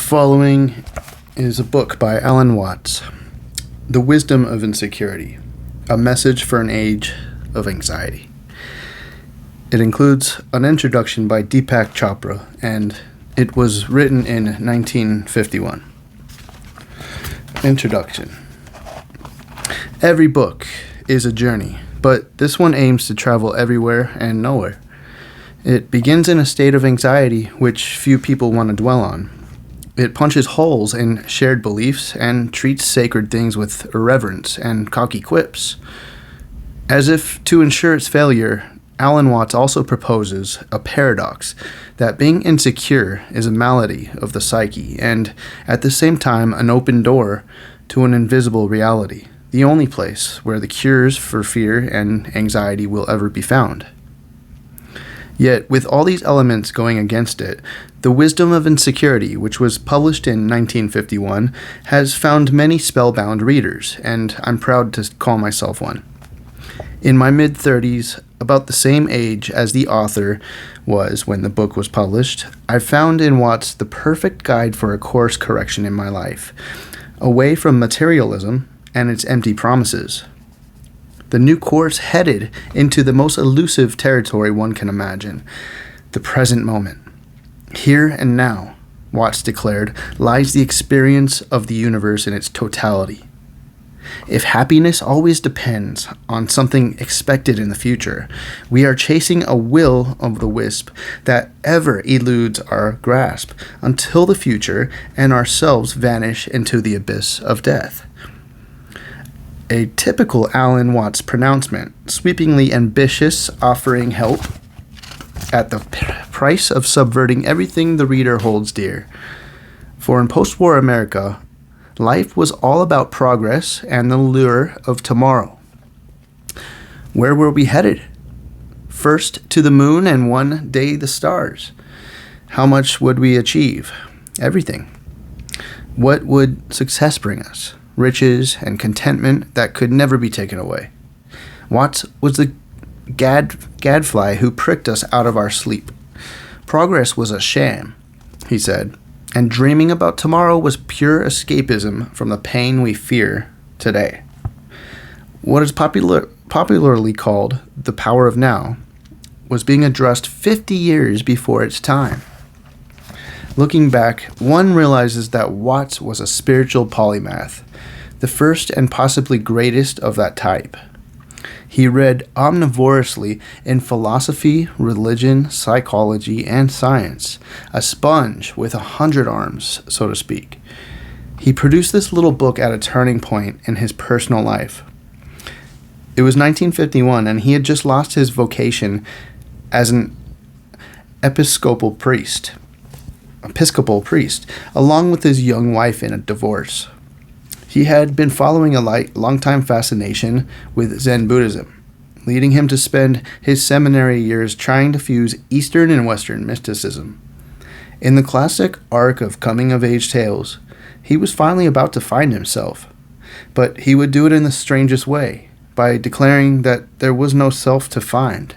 following is a book by Alan Watts, The Wisdom of Insecurity, a message for an age of anxiety. It includes an introduction by Deepak Chopra, and it was written in 1951. Introduction. Every book is a journey, but this one aims to travel everywhere and nowhere. It begins in a state of anxiety which few people want to dwell on. It punches holes in shared beliefs and treats sacred things with irreverence and cocky quips. As if to ensure its failure, Alan Watts also proposes a paradox that being insecure is a malady of the psyche and, at the same time, an open door to an invisible reality, the only place where the cures for fear and anxiety will ever be found. Yet, with all these elements going against it, The Wisdom of Insecurity, which was published in 1951, has found many spellbound readers, and I'm proud to call myself one. In my mid-30s, about the same age as the author was when the book was published, I found in Watts the perfect guide for a course correction in my life, away from materialism and its empty promises. The new course headed into the most elusive territory one can imagine, the present moment. Here and now, Watts declared, lies the experience of the universe in its totality. If happiness always depends on something expected in the future, we are chasing a will of the wisp that ever eludes our grasp until the future and ourselves vanish into the abyss of death. A typical Alan Watts pronouncement, sweepingly ambitious, offering help at the price of subverting everything the reader holds dear. For in post-war America, life was all about progress and the lure of tomorrow. Where were we headed? First to the moon and one day the stars. How much would we achieve? Everything. What would success bring us? Riches and contentment that could never be taken away. Watts was the gadfly who pricked us out of our sleep. Progress was a sham, he said, and dreaming about tomorrow was pure escapism from the pain we fear today. What is popularly called the power of now was being addressed 50 years before its time. Looking back, one realizes that Watts was a spiritual polymath, the first and possibly greatest of that type. He read omnivorously in philosophy, religion, psychology, and science, a sponge with 100 arms, so to speak. He produced this little book at a turning point in his personal life. It was 1951, and he had just lost his vocation as an Episcopal priest, along with his young wife in a divorce. He had been following a long-time fascination with Zen Buddhism, leading him to spend his seminary years trying to fuse Eastern and Western mysticism. In the classic arc of coming-of-age tales, he was finally about to find himself, but he would do it in the strangest way, by declaring that there was no self to find.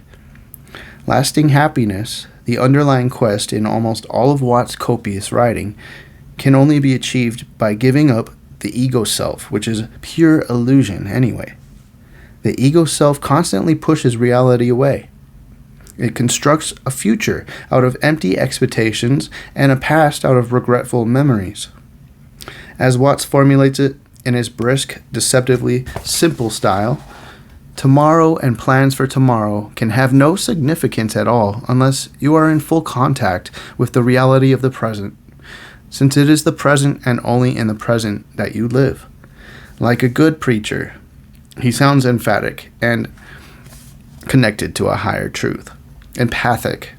Lasting happiness, the underlying quest in almost all of Watts' copious writing, can only be achieved by giving up the ego self, which is pure illusion anyway. The ego self constantly pushes reality away. It constructs a future out of empty expectations and a past out of regretful memories. As Watts formulates it in his brisk, deceptively simple style, tomorrow and plans for tomorrow can have no significance at all unless you are in full contact with the reality of the present, since it is the present and only in the present that you live. Like a good preacher, he sounds emphatic and connected to a higher truth, empathic.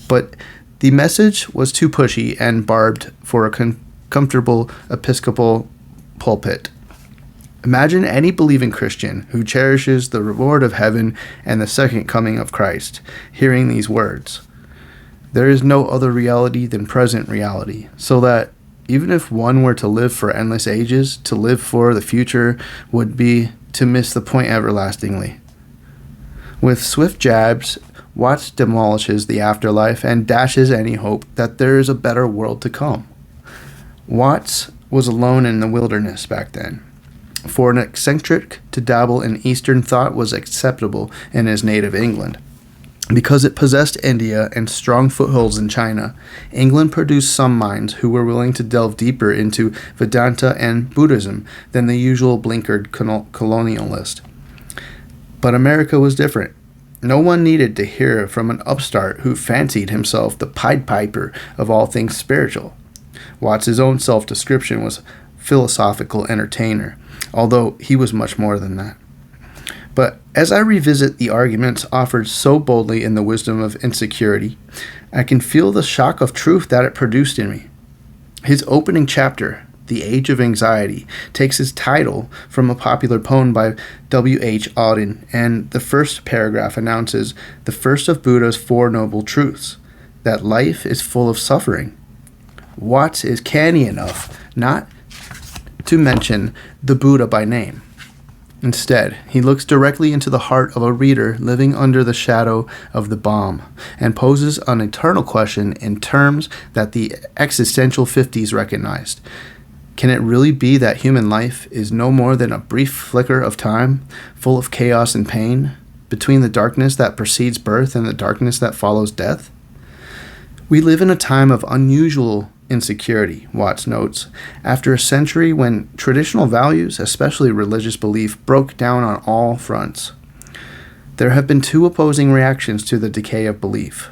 But the message was too pushy and barbed for a comfortable Episcopal pulpit. Imagine any believing Christian who cherishes the reward of heaven and the second coming of Christ hearing these words. There is no other reality than present reality, so that even if one were to live for endless ages, to live for the future would be to miss the point everlastingly. With swift jabs, Watts demolishes the afterlife and dashes any hope that there is a better world to come. Watts was alone in the wilderness back then. For an eccentric to dabble in Eastern thought was acceptable in his native England. Because it possessed India and strong footholds in China, England produced some minds who were willing to delve deeper into Vedanta and Buddhism than the usual blinkered colonialist. But America was different. No one needed to hear from an upstart who fancied himself the Pied Piper of all things spiritual. Watts' own self-description was philosophical entertainer, although he was much more than that. But as I revisit the arguments offered so boldly in The Wisdom of Insecurity, I can feel the shock of truth that it produced in me. His opening chapter, The Age of Anxiety, takes its title from a popular poem by W.H. Auden, and the first paragraph announces the first of Buddha's Four Noble Truths, that life is full of suffering. Watts is canny enough not to mention the Buddha by name. Instead, he looks directly into the heart of a reader living under the shadow of the bomb and poses an eternal question in terms that the existential 50s recognized. Can it really be that human life is no more than a brief flicker of time, full of chaos and pain, between the darkness that precedes birth and the darkness that follows death? We live in a time of unusual insecurity, Watts notes, after a century when traditional values, especially religious belief, broke down on all fronts. There have been two opposing reactions to the decay of belief: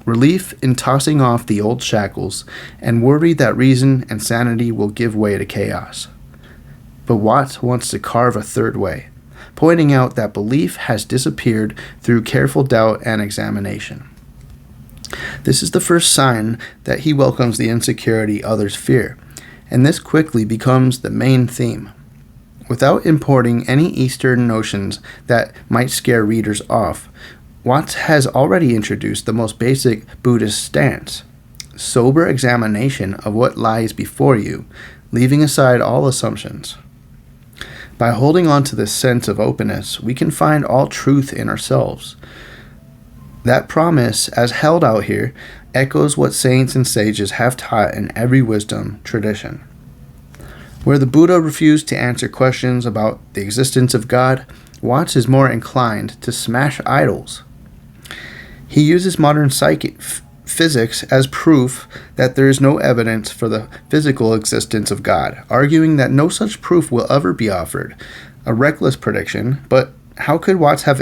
relief in tossing off the old shackles, and worry that reason and sanity will give way to chaos. But Watts wants to carve a third way, pointing out that belief has disappeared through careful doubt and examination. This is the first sign that he welcomes the insecurity others fear, and this quickly becomes the main theme. Without importing any Eastern notions that might scare readers off, Watts has already introduced the most basic Buddhist stance: sober examination of what lies before you, leaving aside all assumptions. By holding on to this sense of openness, we can find all truth in ourselves. That promise, as held out here, echoes what saints and sages have taught in every wisdom tradition. Where the Buddha refused to answer questions about the existence of God, Watts is more inclined to smash idols. He uses modern physics as proof that there is no evidence for the physical existence of God, arguing that no such proof will ever be offered. A reckless prediction, but how could Watts have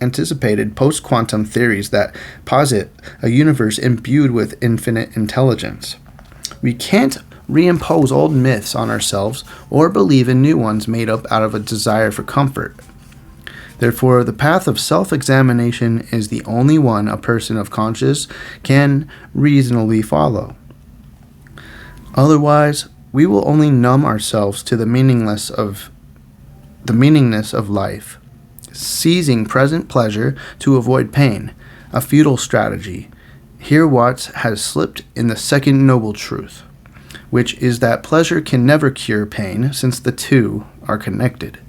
anticipated post-quantum theories that posit a universe imbued with infinite intelligence? We can't reimpose old myths on ourselves or believe in new ones made up out of a desire for comfort. Therefore, the path of self-examination is the only one a person of conscience can reasonably follow. Otherwise, we will only numb ourselves to the meaninglessness of life, seizing present pleasure to avoid pain, a futile strategy. Here Watts has slipped in the second noble truth, which is that pleasure can never cure pain, since the two are connected.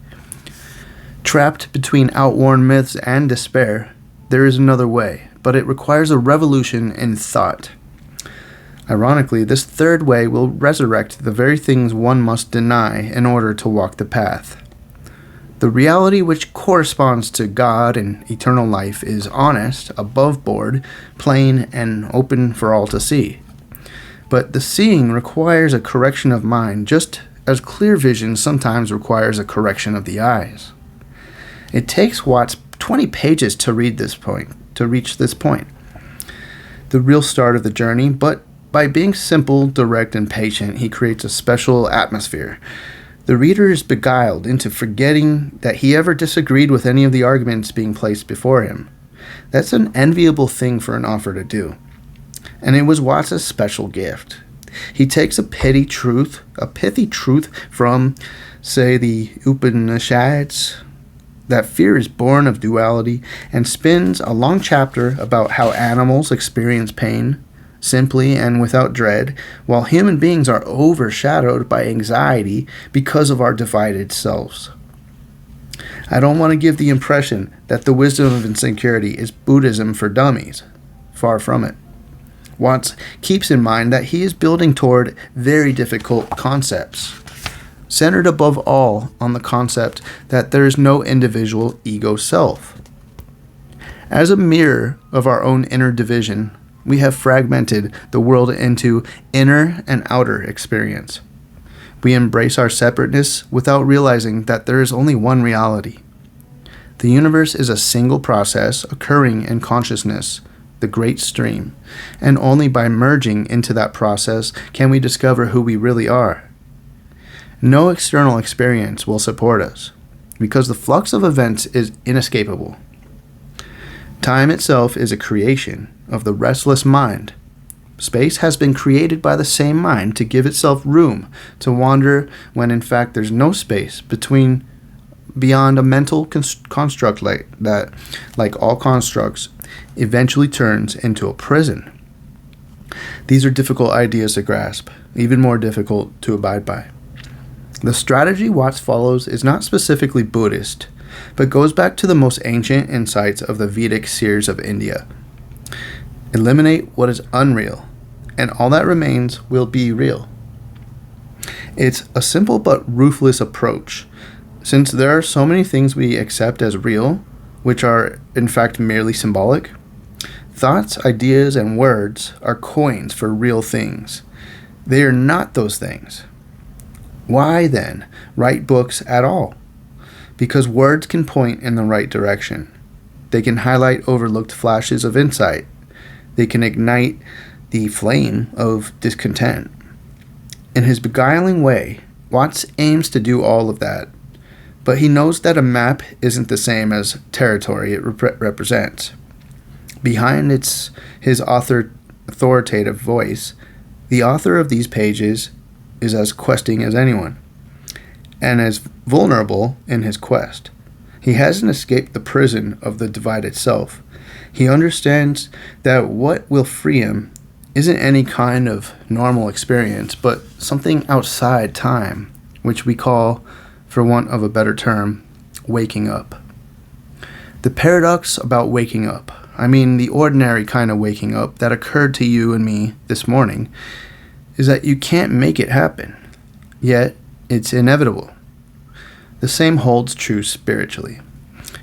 Trapped between outworn myths and despair, there is another way, but it requires a revolution in thought. Ironically, this third way will resurrect the very things one must deny in order to walk the path. The reality which corresponds to God and eternal life is honest, above board, plain, and open for all to see. But the seeing requires a correction of mind, just as clear vision sometimes requires a correction of the eyes. It takes Watts 20 pages to reach this point. The real start of the journey, but by being simple, direct, and patient, he creates a special atmosphere. The reader is beguiled into forgetting that he ever disagreed with any of the arguments being placed before him. That's an enviable thing for an author to do. And it was Watts' special gift. He takes a pithy truth from, say, the Upanishads, that fear is born of duality, and spins a long chapter about how animals experience pain simply and without dread, while human beings are overshadowed by anxiety because of our divided selves. I don't want to give the impression that the wisdom of insecurity is Buddhism for dummies. Far from it. Watts keeps in mind that he is building toward very difficult concepts, centered above all on the concept that there is no individual ego self. As a mirror of our own inner division, we have fragmented the world into inner and outer experience. We embrace our separateness without realizing that there is only one reality. The universe is a single process occurring in consciousness, the great stream, and only by merging into that process can we discover who we really are. No external experience will support us, because the flux of events is inescapable. Time itself is a creation of the restless mind. Space has been created by the same mind to give itself room to wander when in fact there's no space beyond a mental construct like all constructs, eventually turns into a prison. These are difficult ideas to grasp, even more difficult to abide by. The strategy Watts follows is not specifically Buddhist, but goes back to the most ancient insights of the Vedic seers of India. Eliminate what is unreal, and all that remains will be real. It's a simple but ruthless approach, since there are so many things we accept as real, which are in fact merely symbolic. Thoughts, ideas, and words are coins for real things. They are not those things. Why, then, write books at all? Because words can point in the right direction. They can highlight overlooked flashes of insight. They can ignite the flame of discontent. In his beguiling way, Watts aims to do all of that, but he knows that a map isn't the same as territory it represents. Behind his authoritative voice, the author of these pages is as questing as anyone, and as vulnerable in his quest. He hasn't escaped the prison of the divided self. He understands that what will free him isn't any kind of normal experience, but something outside time, which we call, for want of a better term, waking up. The paradox about waking up, I mean the ordinary kind of waking up that occurred to you and me this morning, is that you can't make it happen, yet it's inevitable. The same holds true spiritually.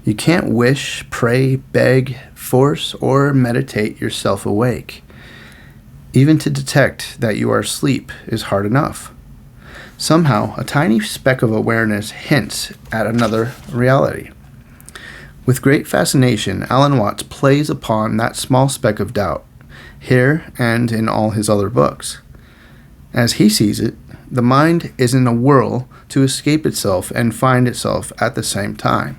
You can't wish, pray, beg, force, or meditate yourself awake. Even to detect that you are asleep is hard enough. Somehow, a tiny speck of awareness hints at another reality. With great fascination, Alan Watts plays upon that small speck of doubt, here and in all his other books. As he sees it, the mind is in a whirl to escape itself and find itself at the same time.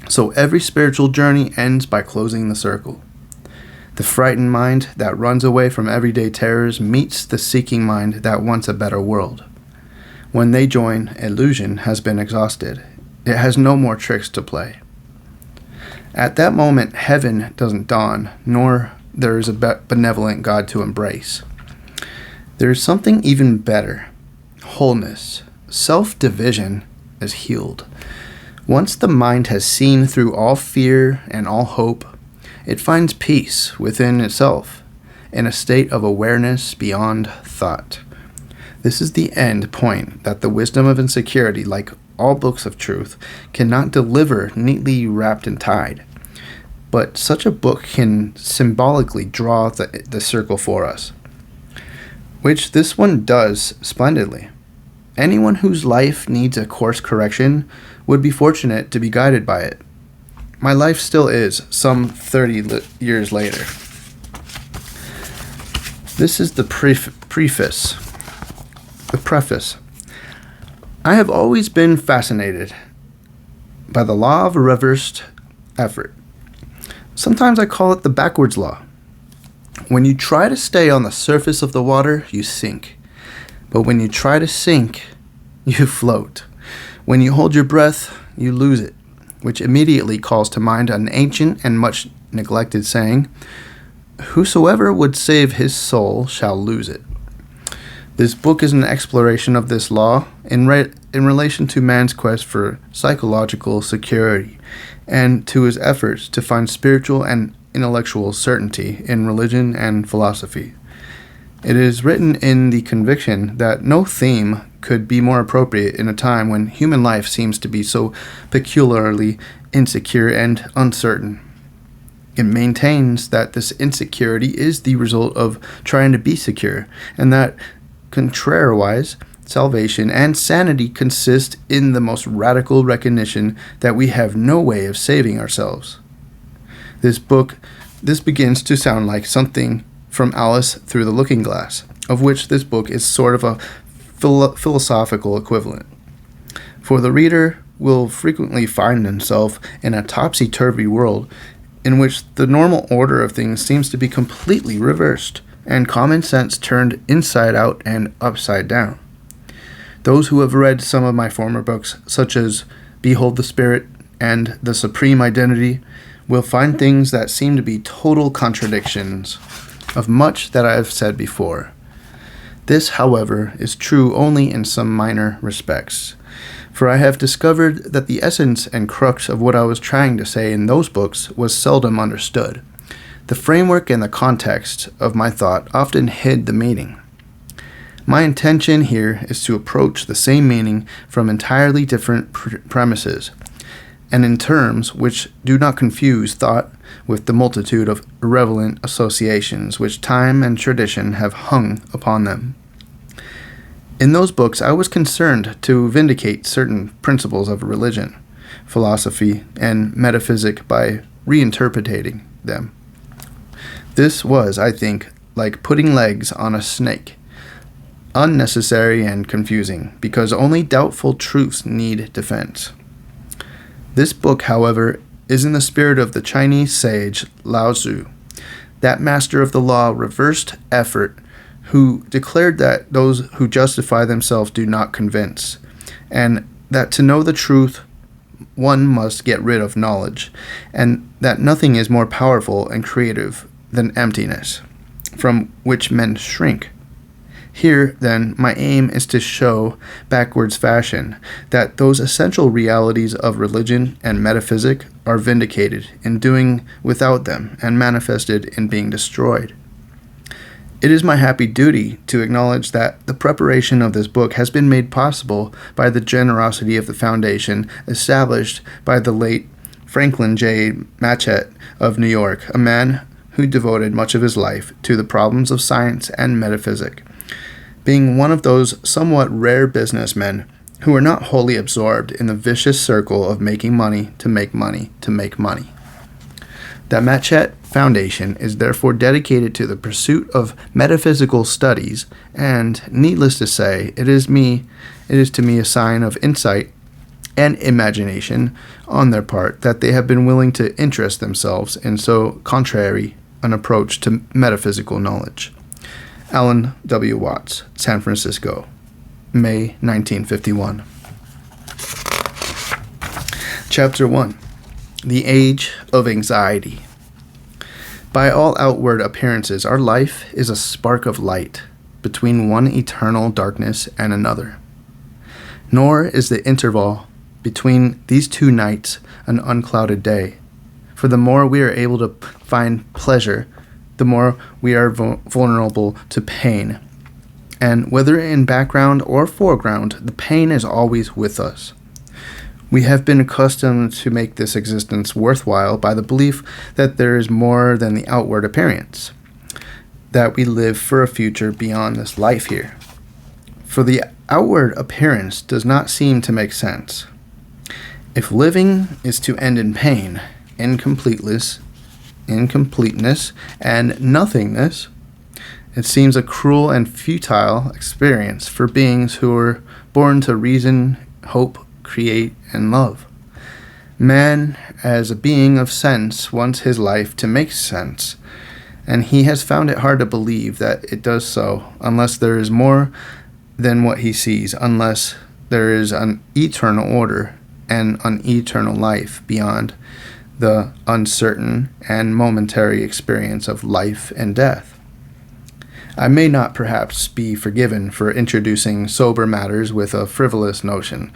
So every spiritual journey ends by closing the circle. The frightened mind that runs away from everyday terrors meets the seeking mind that wants a better world. When they join, illusion has been exhausted. It has no more tricks to play. At that moment, heaven doesn't dawn, nor there is a benevolent God to embrace. There is something even better. Wholeness. Self-division is healed. Once the mind has seen through all fear and all hope, it finds peace within itself, in a state of awareness beyond thought. This is the end point that the wisdom of Insecurity, like all books of truth, cannot deliver neatly wrapped and tied. But such a book can symbolically draw the circle for us, which this one does splendidly. Anyone whose life needs a course correction would be fortunate to be guided by it. My life still is, some 30 years later. This is the preface. The preface. I have always been fascinated by the law of reversed effort. Sometimes I call it the backwards law. When you try to stay on the surface of the water, you sink. But when you try to sink, you float. When you hold your breath, you lose it, which immediately calls to mind an ancient and much neglected saying, "Whosoever would save his soul shall lose it." This book is an exploration of this law in relation to man's quest for psychological security and to his efforts to find spiritual and intellectual certainty in religion and philosophy. It is written in the conviction that no theme could be more appropriate in a time when human life seems to be so peculiarly insecure and uncertain. It maintains that this insecurity is the result of trying to be secure, and that, contrariwise, salvation and sanity consist in the most radical recognition that we have no way of saving ourselves. This begins to sound like something from Alice Through the Looking Glass, of which this book is sort of a philosophical equivalent. For the reader will frequently find himself in a topsy-turvy world in which the normal order of things seems to be completely reversed, and common sense turned inside out and upside down. Those who have read some of my former books, such as Behold the Spirit and The Supreme Identity, will find things that seem to be total contradictions of much that I have said before. This, however, is true only in some minor respects, for I have discovered that the essence and crux of what I was trying to say in those books was seldom understood. The framework and the context of my thought often hid the meaning. My intention here is to approach the same meaning from entirely different premises, and in terms which do not confuse thought with the multitude of irrelevant associations which time and tradition have hung upon them. In those books I was concerned to vindicate certain principles of religion, philosophy, and metaphysic by reinterpreting them. This was, I think, like putting legs on a snake, unnecessary and confusing, because only doubtful truths need defense. This book, however, is in the spirit of the Chinese sage Lao Tzu, that master of the law reversed effort, who declared that those who justify themselves do not convince, and that to know the truth one must get rid of knowledge, and that nothing is more powerful and creative than emptiness, from which men shrink. Here, then, my aim is to show, backwards fashion, that those essential realities of religion and metaphysic are vindicated in doing without them and manifested in being destroyed. It is my happy duty to acknowledge that the preparation of this book has been made possible by the generosity of the foundation established by the late Franklin J. Matchett of New York, a man who devoted much of his life to the problems of science and metaphysic, being one of those somewhat rare businessmen who are not wholly absorbed in the vicious circle of making money to make money to make money. The Matchett Foundation is therefore dedicated to the pursuit of metaphysical studies, and, needless to say, it is to me a sign of insight and imagination on their part that they have been willing to interest themselves in so contrary an approach to metaphysical knowledge. Alan W. Watts, San Francisco, May 1951. Chapter 1. The Age of Anxiety. By all outward appearances, our life is a spark of light between one eternal darkness and another. Nor is the interval between these two nights an unclouded day, for the more we are able to find pleasure, the more we are vulnerable to pain. And whether in background or foreground, the pain is always with us. We have been accustomed to make this existence worthwhile by the belief that there is more than the outward appearance, that we live for a future beyond this life here. For the outward appearance does not seem to make sense. If living is to end in pain, incompleteness, and nothingness, it seems a cruel and futile experience for beings who are born to reason, hope, create, and love. Man, as a being of sense, wants his life to make sense, and he has found it hard to believe that it does so unless there is more than what he sees, unless there is an eternal order and an eternal life beyond the uncertain and momentary experience of life and death. I may not perhaps be forgiven for introducing sober matters with a frivolous notion,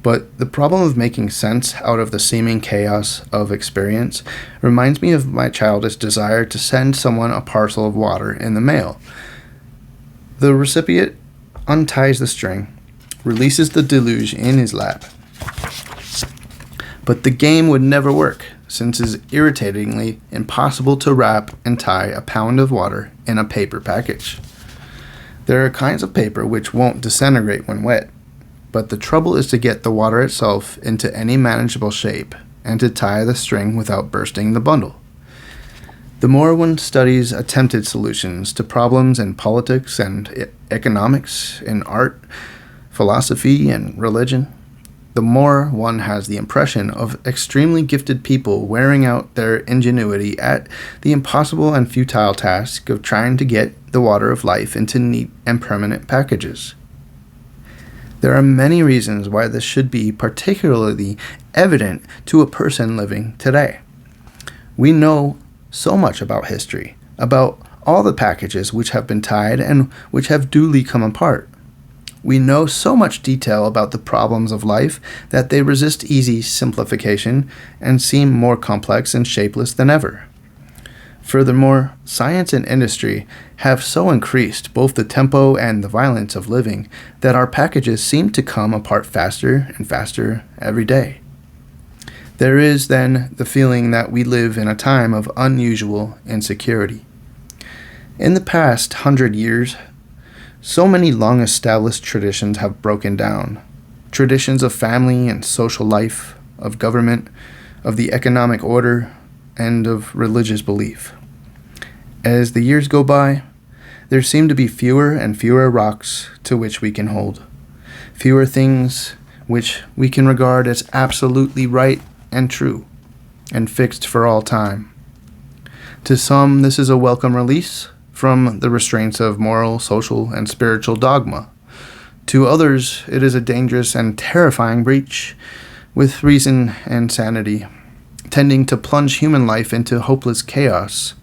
But the problem of making sense out of the seeming chaos of experience reminds me of my childish desire to send someone a parcel of water in the mail. The recipient unties the string, releases the deluge in his lap. But the game would never work, since it is irritatingly impossible to wrap and tie a pound of water in a paper package. There are kinds of paper which won't disintegrate when wet, but the trouble is to get the water itself into any manageable shape and to tie the string without bursting the bundle. The more one studies attempted solutions to problems in politics and economics, in art, philosophy, and religion, the more one has the impression of extremely gifted people wearing out their ingenuity at the impossible and futile task of trying to get the water of life into neat and permanent packages. There are many reasons why this should be particularly evident to a person living today. We know so much about history, about all the packages which have been tied and which have duly come apart. We know so much detail about the problems of life that they resist easy simplification and seem more complex and shapeless than ever. Furthermore, science and industry have so increased both the tempo and the violence of living that our packages seem to come apart faster and faster every day. There is, then, the feeling that we live in a time of unusual insecurity. In the past 100 years, so many long-established traditions have broken down. Traditions of family and social life, of government, of the economic order, and of religious belief. As the years go by, there seem to be fewer and fewer rocks to which we can hold, fewer things which we can regard as absolutely right and true, and fixed for all time. To some, this is a welcome release from the restraints of moral, social, and spiritual dogma. To others, it is a dangerous and terrifying breach with reason and sanity, tending to plunge human life into hopeless chaos.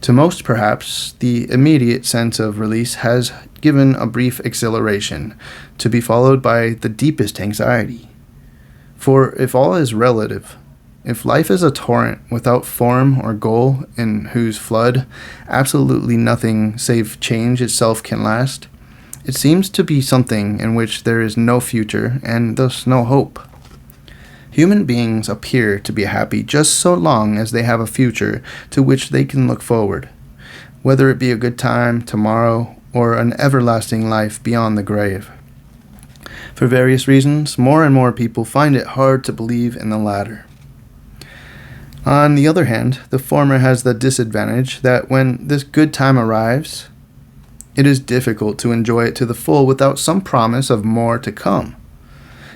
To most, perhaps, the immediate sense of release has given a brief exhilaration, to be followed by the deepest anxiety. For if all is relative, if life is a torrent without form or goal, in whose flood absolutely nothing save change itself can last, it seems to be something in which there is no future and thus no hope. Human beings appear to be happy just so long as they have a future to which they can look forward, whether it be a good time tomorrow or an everlasting life beyond the grave. For various reasons, more and more people find it hard to believe in the latter. On the other hand, the former has the disadvantage that when this good time arrives, it is difficult to enjoy it to the full without some promise of more to come.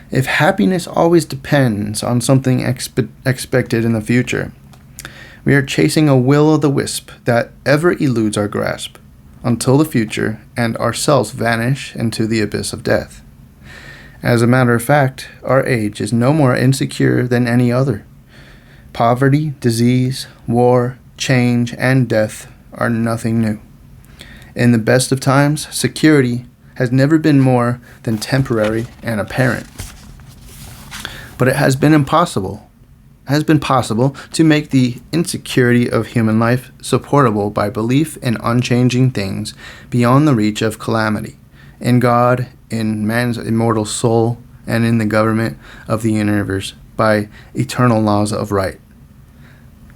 If happiness always depends on something expected in the future, we are chasing a will-o'-the-wisp that ever eludes our grasp, until the future and ourselves vanish into the abyss of death. As a matter of fact, our age is no more insecure than any other. Poverty, disease, war, change, and death are nothing new. In the best of times, security has never been more than temporary and apparent. But it has been possible to make the insecurity of human life supportable by belief in unchanging things beyond the reach of calamity, in God, in man's immortal soul, and in the government of the universe by eternal laws of right.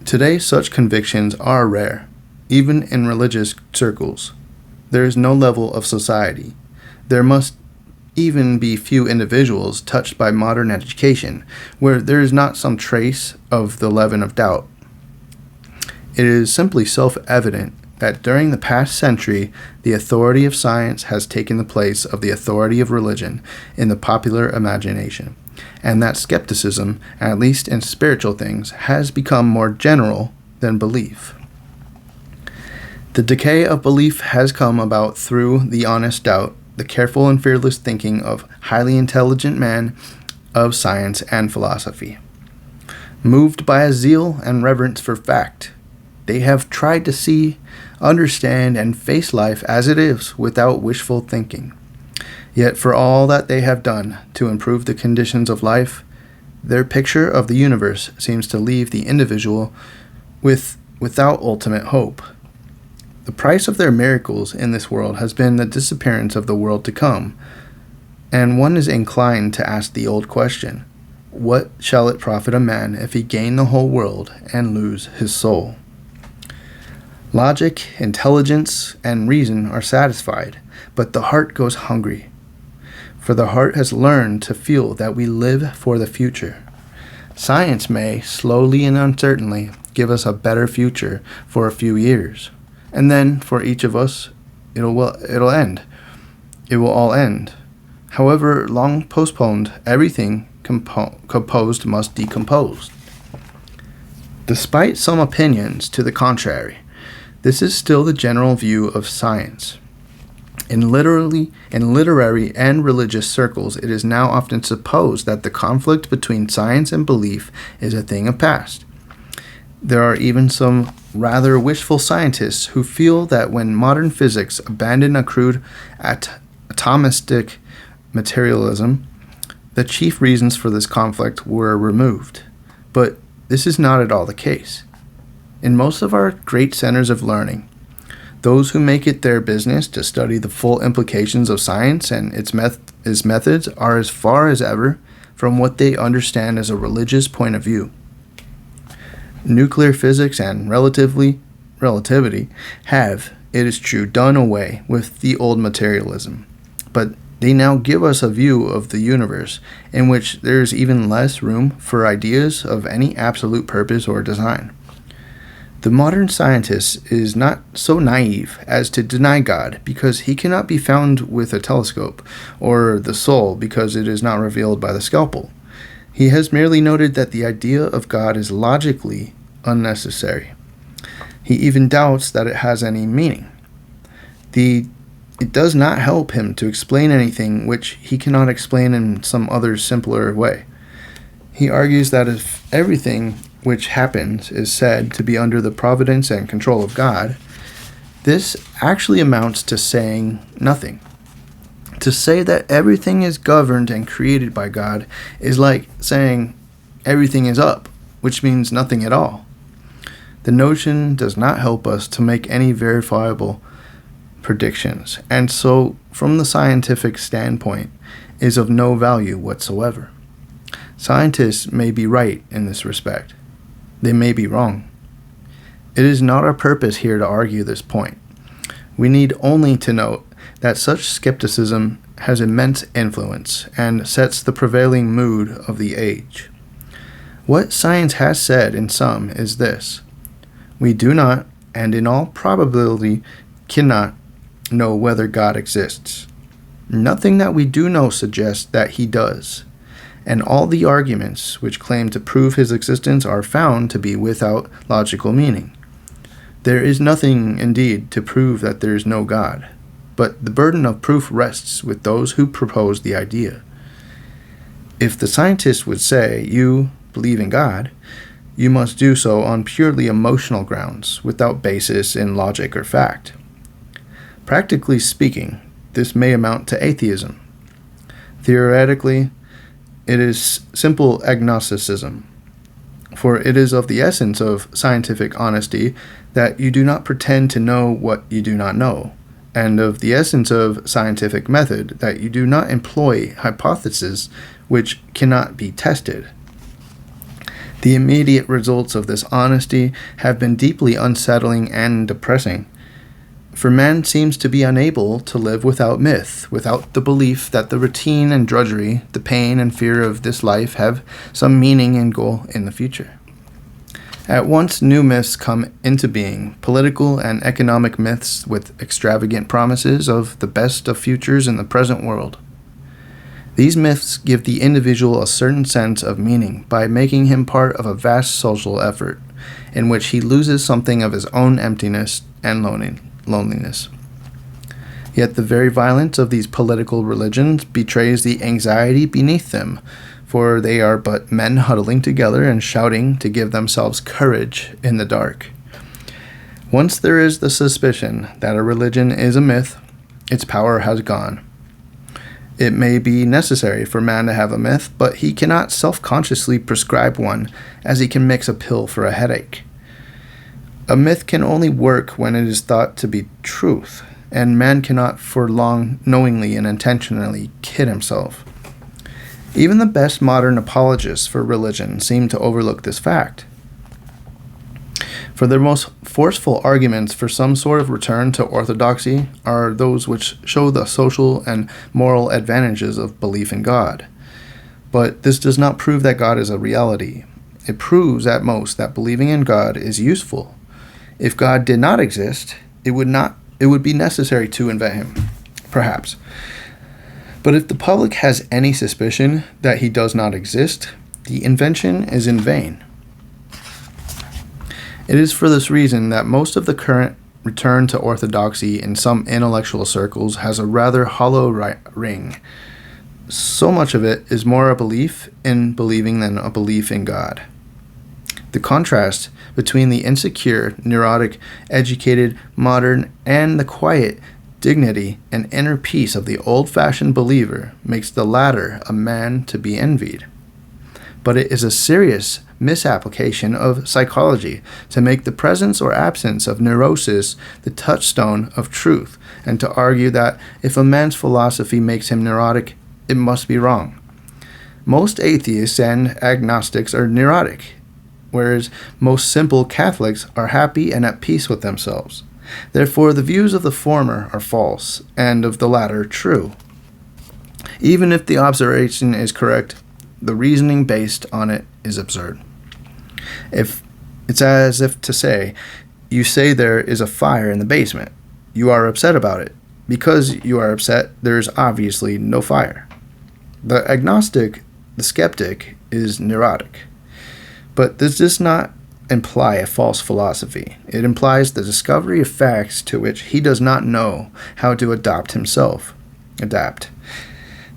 Today, such convictions are rare, even in religious circles. There is no level of society. There must even be few individuals touched by modern education where there is not some trace of the leaven of doubt. It is simply self-evident that during the past century, the authority of science has taken the place of the authority of religion in the popular imagination, and that skepticism, at least in spiritual things, has become more general than belief. The decay of belief has come about through the honest doubt, the careful and fearless thinking of highly intelligent men of science and philosophy. Moved by a zeal and reverence for fact, they have tried to see, understand, and face life as it is without wishful thinking. Yet for all that they have done to improve the conditions of life, their picture of the universe seems to leave the individual without ultimate hope. The price of their miracles in this world has been the disappearance of the world to come, and one is inclined to ask the old question, what shall it profit a man if he gain the whole world and lose his soul? Logic, intelligence, and reason are satisfied, but the heart goes hungry. For the heart has learned to feel that we live for the future. Science may, slowly and uncertainly, give us a better future for a few years, and then for each of us, it'll end. It will all end. However long postponed, everything composed must decompose. Despite some opinions to the contrary, this is still the general view of science. In literary and religious circles, it is now often supposed that the conflict between science and belief is a thing of past. There are even some rather wishful scientists who feel that when modern physics abandoned a crude atomistic materialism, the chief reasons for this conflict were removed. But this is not at all the case. In most of our great centers of learning, those who make it their business to study the full implications of science and its methods are as far as ever from what they understand as a religious point of view. Nuclear physics and relativity have, it is true, done away with the old materialism, but they now give us a view of the universe in which there is even less room for ideas of any absolute purpose or design. The modern scientist is not so naive as to deny God because he cannot be found with a telescope, or the soul because it is not revealed by the scalpel. He has merely noted that the idea of God is logically unnecessary. He even doubts that it has any meaning. It does not help him to explain anything which he cannot explain in some other simpler way. He argues that if everything which happens is said to be under the providence and control of God, this actually amounts to saying nothing. To say that everything is governed and created by God is like saying everything is up, which means nothing at all. The notion does not help us to make any verifiable predictions, and so, from the scientific standpoint, is of no value whatsoever. Scientists may be right in this respect. They may be wrong. It is not our purpose here to argue this point. We need only to note that such skepticism has immense influence and sets the prevailing mood of the age. What science has said in sum is this: we do not, and in all probability cannot, know whether God exists. Nothing that we do know suggests that he does, and all the arguments which claim to prove his existence are found to be without logical meaning. There is nothing, indeed, to prove that there is no God, but the burden of proof rests with those who propose the idea. If the scientist would say, you believe in God, you must do so on purely emotional grounds, without basis in logic or fact. Practically speaking, this may amount to atheism. Theoretically, it is simple agnosticism, for it is of the essence of scientific honesty that you do not pretend to know what you do not know, and of the essence of scientific method that you do not employ hypotheses which cannot be tested. The immediate results of this honesty have been deeply unsettling and depressing. For man seems to be unable to live without myth, without the belief that the routine and drudgery, the pain and fear of this life have some meaning and goal in the future. At once new myths come into being, political and economic myths with extravagant promises of the best of futures in the present world. These myths give the individual a certain sense of meaning by making him part of a vast social effort, in which he loses something of his own emptiness and loneliness. Yet the very violence of these political religions betrays the anxiety beneath them, for they are but men huddling together and shouting to give themselves courage in the dark. Once there is the suspicion that a religion is a myth, its power has gone. It may be necessary for man to have a myth, but he cannot self-consciously prescribe one as he can mix a pill for a headache. A myth can only work when it is thought to be truth, and man cannot for long knowingly and intentionally kid himself. Even the best modern apologists for religion seem to overlook this fact. For their most forceful arguments for some sort of return to orthodoxy are those which show the social and moral advantages of belief in God. But this does not prove that God is a reality. It proves at most that believing in God is useful. If God did not exist, it would be necessary to invent him, perhaps. But if the public has any suspicion that he does not exist, the invention is in vain. It is for this reason that most of the current return to orthodoxy in some intellectual circles has a rather hollow ring. So much of it is more a belief in believing than a belief in God. The contrast between the insecure, neurotic, educated, modern, and the quiet dignity and inner peace of the old-fashioned believer makes the latter a man to be envied. But it is a serious misapplication of psychology to make the presence or absence of neurosis the touchstone of truth, and to argue that if a man's philosophy makes him neurotic, it must be wrong. Most atheists and agnostics are neurotic, whereas most simple Catholics are happy and at peace with themselves. Therefore, the views of the former are false, and of the latter true. Even if the observation is correct, the reasoning based on it is absurd. If it's as if to say, you say there is a fire in the basement. You are upset about it. Because you are upset, there is obviously no fire. The agnostic, the skeptic, is neurotic. But this does not imply a false philosophy. It implies the discovery of facts to which he does not know how to adapt.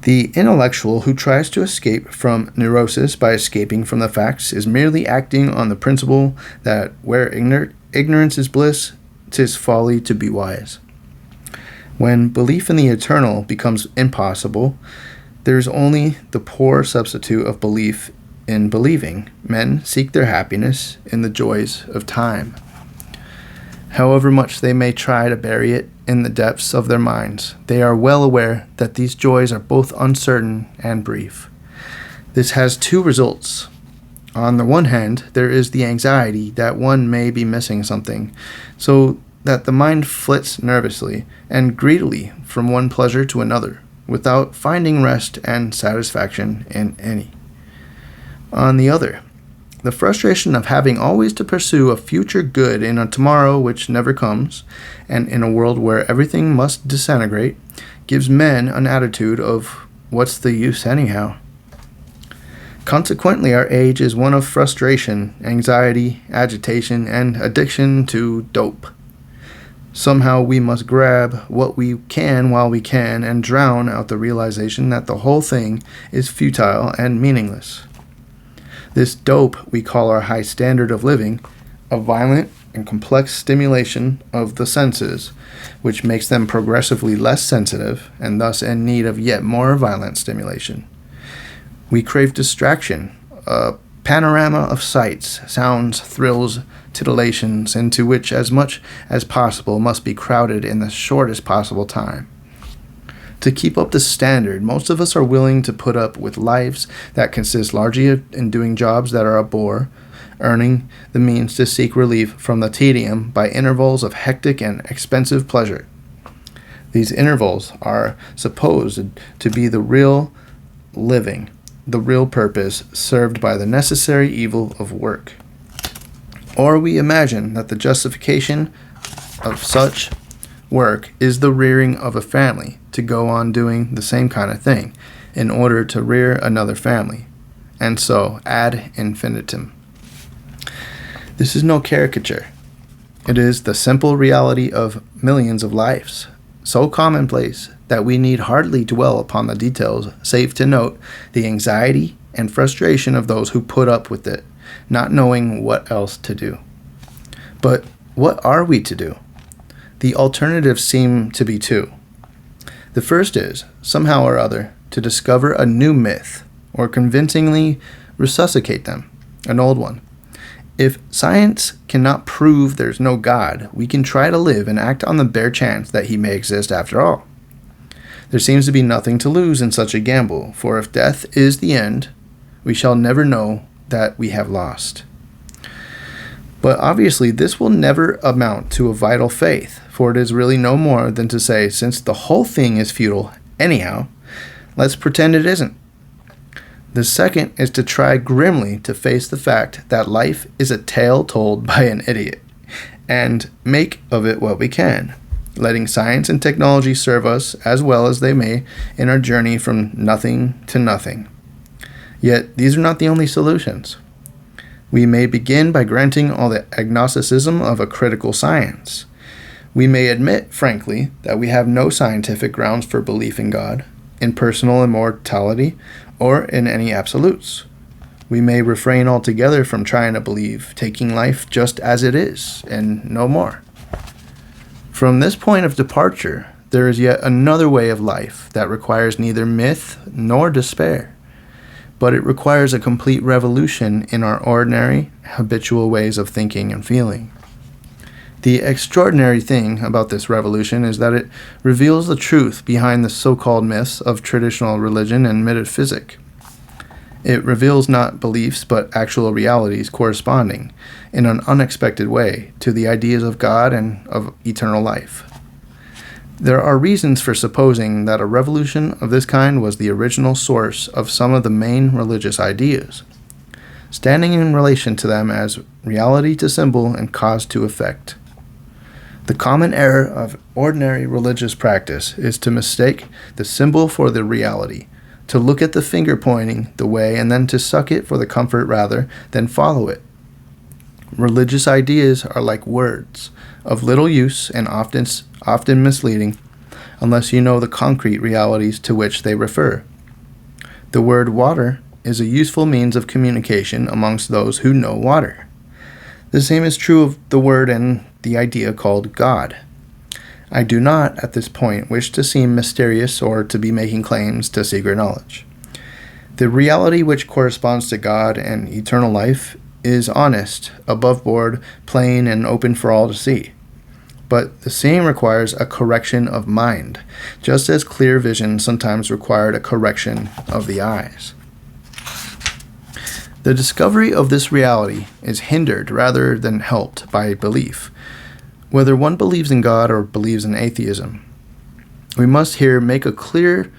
The intellectual who tries to escape from neurosis by escaping from the facts is merely acting on the principle that where ignorance is bliss, 'tis folly to be wise. When belief in the eternal becomes impossible, there is only the poor substitute of belief in believing. Men seek their happiness in the joys of time. However much they may try to bury it in the depths of their minds, they are well aware that these joys are both uncertain and brief. This has two results. On the one hand, there is the anxiety that one may be missing something, so that the mind flits nervously and greedily from one pleasure to another, without finding rest and satisfaction in any. On the other, the frustration of having always to pursue a future good in a tomorrow which never comes, and in a world where everything must disintegrate, gives men an attitude of, what's the use anyhow? Consequently, our age is one of frustration, anxiety, agitation, and addiction to dope. Somehow we must grab what we can while we can and drown out the realization that the whole thing is futile and meaningless. This dope we call our high standard of living, a violent and complex stimulation of the senses, which makes them progressively less sensitive and thus in need of yet more violent stimulation. We crave distraction, a panorama of sights, sounds, thrills, titillations, into which as much as possible must be crowded in the shortest possible time. To keep up the standard, most of us are willing to put up with lives that consist largely in doing jobs that are a bore, earning the means to seek relief from the tedium by intervals of hectic and expensive pleasure. These intervals are supposed to be the real living, the real purpose served by the necessary evil of work. Or we imagine that the justification of such work is the rearing of a family to go on doing the same kind of thing in order to rear another family, and so ad infinitum. This is no caricature. It is the simple reality of millions of lives, so commonplace that we need hardly dwell upon the details, save to note the anxiety and frustration of those who put up with it, not knowing what else to do. But what are we to do? The alternatives seem to be two. The first is, somehow or other, to discover a new myth, or convincingly resuscitate them, an old one. If science cannot prove there's no God, we can try to live and act on the bare chance that he may exist after all. There seems to be nothing to lose in such a gamble, for if death is the end, we shall never know that we have lost. But obviously this will never amount to a vital faith, for it is really no more than to say, since the whole thing is futile anyhow, let's pretend it isn't. The second is to try grimly to face the fact that life is a tale told by an idiot, and make of it what we can, letting science and technology serve us as well as they may in our journey from nothing to nothing. Yet these are not the only solutions. We may begin by granting all the agnosticism of a critical science. We may admit, frankly, that we have no scientific grounds for belief in God, in personal immortality, or in any absolutes. We may refrain altogether from trying to believe, taking life just as it is, and no more. From this point of departure, there is yet another way of life that requires neither myth nor despair, but it requires a complete revolution in our ordinary, habitual ways of thinking and feeling. The extraordinary thing about this revolution is that it reveals the truth behind the so-called myths of traditional religion and metaphysic. It reveals not beliefs but actual realities corresponding, in an unexpected way, to the ideas of God and of eternal life. There are reasons for supposing that a revolution of this kind was the original source of some of the main religious ideas, standing in relation to them as reality to symbol and cause to effect. The common error of ordinary religious practice is to mistake the symbol for the reality, to look at the finger pointing the way and then to suck it for the comfort rather than follow it. Religious ideas are like words, of little use and often misleading, unless you know the concrete realities to which they refer. The word water is a useful means of communication amongst those who know water. The same is true of the word and the idea called God. I do not, at this point, wish to seem mysterious or to be making claims to secret knowledge. The reality which corresponds to God and eternal life is honest, above board, plain, and open for all to see. But the same requires a correction of mind, just as clear vision sometimes required a correction of the eyes. The discovery of this reality is hindered rather than helped by belief, whether one believes in God or believes in atheism. We must here make a clear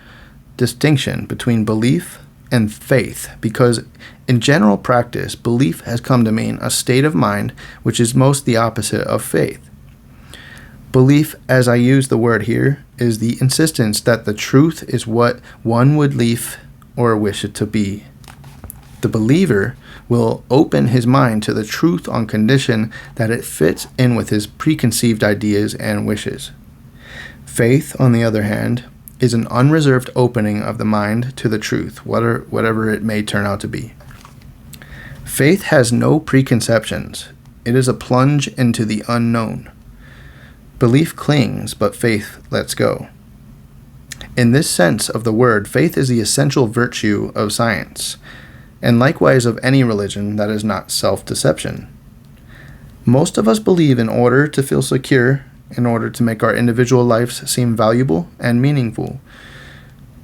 distinction between belief and faith, because in general practice, belief has come to mean a state of mind which is most the opposite of faith. Belief, as I use the word here, is the insistence that the truth is what one would lief or wish it to be. The believer will open his mind to the truth on condition that it fits in with his preconceived ideas and wishes. Faith, on the other hand, is an unreserved opening of the mind to the truth, whatever it may turn out to be. Faith has no preconceptions. It is a plunge into the unknown. Belief clings, but faith lets go. In this sense of the word, faith is the essential virtue of science, and likewise of any religion that is not self-deception. Most of us believe in order to feel secure, in order to make our individual lives seem valuable and meaningful.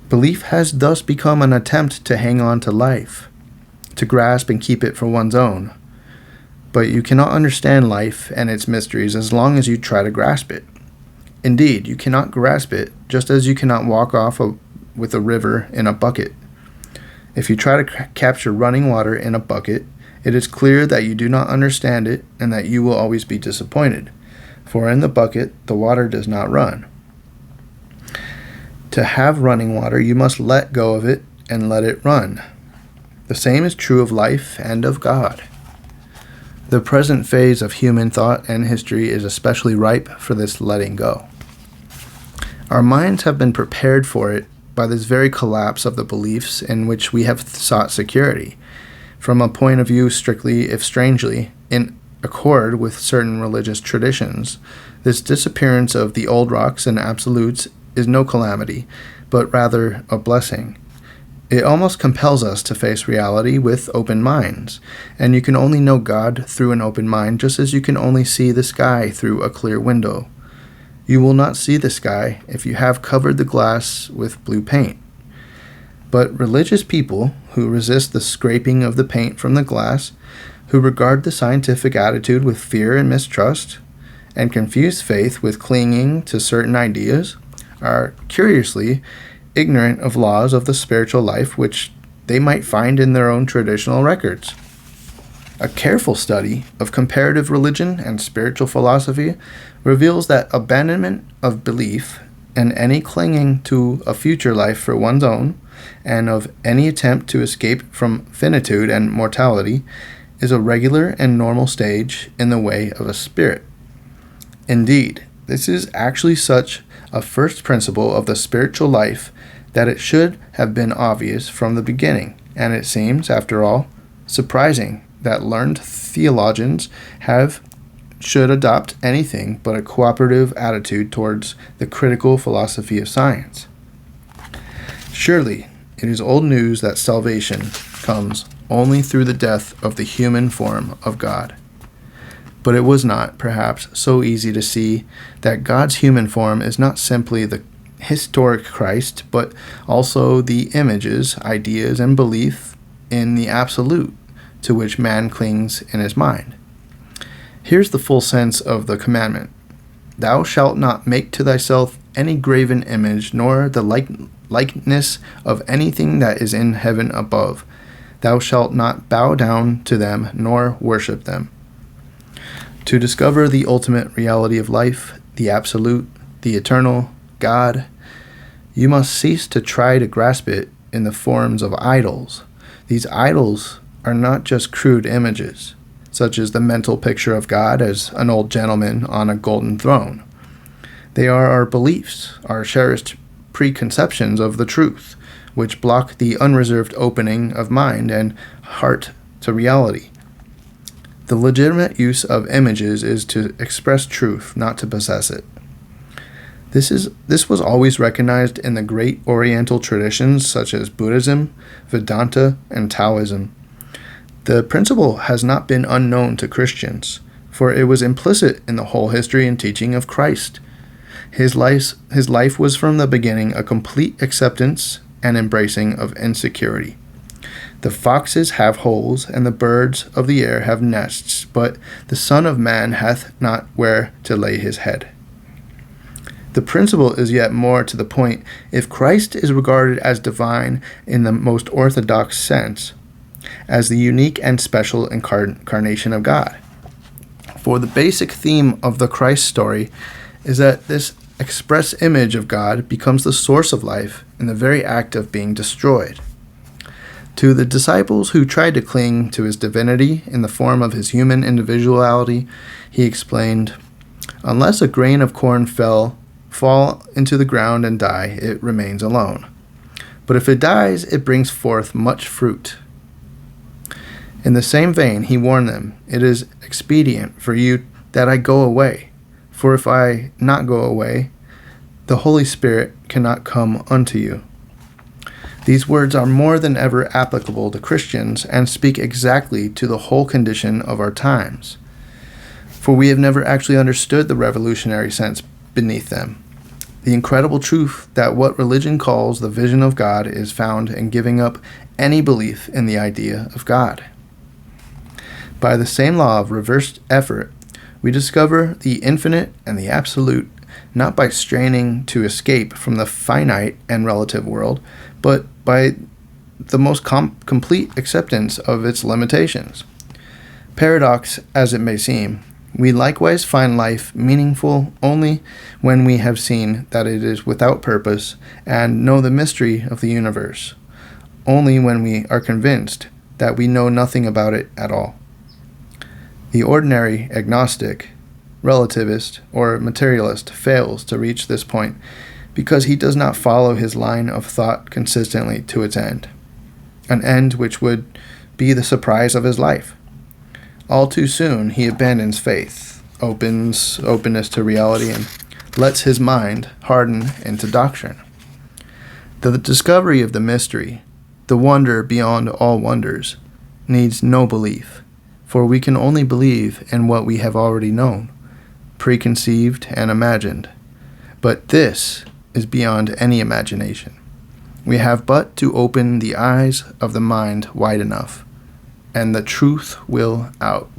Belief has thus become an attempt to hang on to life, to grasp and keep it for one's own. But you cannot understand life and its mysteries as long as you try to grasp it. Indeed, you cannot grasp it, just as you cannot walk off with a river in a bucket. If you try to capture running water in a bucket, it is clear that you do not understand it and that you will always be disappointed, for in the bucket the water does not run. To have running water, you must let go of it and let it run. The same is true of life and of God. The present phase of human thought and history is especially ripe for this letting go. Our minds have been prepared for it by this very collapse of the beliefs in which we have sought security, from a point of view strictly, if strangely, in accord with certain religious traditions. This disappearance of the old rocks and absolutes is no calamity, but rather a blessing. It almost compels us to face reality with open minds, and you can only know God through an open mind, just as you can only see the sky through a clear window. You will not see the sky if you have covered the glass with blue paint. But religious people who resist the scraping of the paint from the glass, who regard the scientific attitude with fear and mistrust, and confuse faith with clinging to certain ideas, are curiously ignorant of laws of the spiritual life which they might find in their own traditional records. A careful study of comparative religion and spiritual philosophy reveals that abandonment of belief and any clinging to a future life for one's own, and of any attempt to escape from finitude and mortality, is a regular and normal stage in the way of a spirit. Indeed, this is actually such a first principle of the spiritual life that it should have been obvious from the beginning, and it seems, after all, surprising that learned theologians should adopt anything but a cooperative attitude towards the critical philosophy of science. Surely, it is old news that salvation comes only through the death of the human form of God. But it was not, perhaps, so easy to see that God's human form is not simply the historic Christ, but also the images, ideas, and belief in the absolute to which man clings in his mind. Here's the full sense of the commandment. Thou shalt not make to thyself any graven image, nor the likeness of anything that is in heaven above. Thou shalt not bow down to them, nor worship them. To discover the ultimate reality of life, the absolute, the eternal, God, you must cease to try to grasp it in the forms of idols. These idols are not just crude images, such as the mental picture of God as an old gentleman on a golden throne. They are our beliefs, our cherished preconceptions of the truth, which block the unreserved opening of mind and heart to reality. The legitimate use of images is to express truth, not to possess it. This was always recognized in the great Oriental traditions such as Buddhism, Vedanta, and Taoism. The principle has not been unknown to Christians, for it was implicit in the whole history and teaching of Christ. His life was from the beginning a complete acceptance and embracing of insecurity. The foxes have holes, and the birds of the air have nests, but the Son of Man hath not where to lay his head. The principle is yet more to the point if Christ is regarded as divine in the most orthodox sense, as the unique and special incarnation of God. For the basic theme of the Christ story is that this express image of God becomes the source of life in the very act of being destroyed. To the disciples who tried to cling to his divinity in the form of his human individuality, he explained, "Unless a grain of corn fall into the ground and die, it remains alone. But if it dies, it brings forth much fruit." In the same vein, he warned them, "It is expedient for you that I go away. For if I not go away, the Holy Spirit cannot come unto you." These words are more than ever applicable to Christians and speak exactly to the whole condition of our times. For we have never actually understood the revolutionary sense beneath them. The incredible truth that what religion calls the vision of God is found in giving up any belief in the idea of God. By the same law of reversed effort, we discover the infinite and the absolute, not by straining to escape from the finite and relative world, but by the most complete acceptance of its limitations. Paradox as it may seem, we likewise find life meaningful only when we have seen that it is without purpose and know the mystery of the universe, only when we are convinced that we know nothing about it at all. The ordinary agnostic, relativist, or materialist fails to reach this point because he does not follow his line of thought consistently to its end, an end which would be the surprise of his life. All too soon he abandons faith, openness to reality, and lets his mind harden into doctrine. The discovery of the mystery, the wonder beyond all wonders, needs no belief, for we can only believe in what we have already known, preconceived and imagined. But this is beyond any imagination. We have but to open the eyes of the mind wide enough, and the truth will out.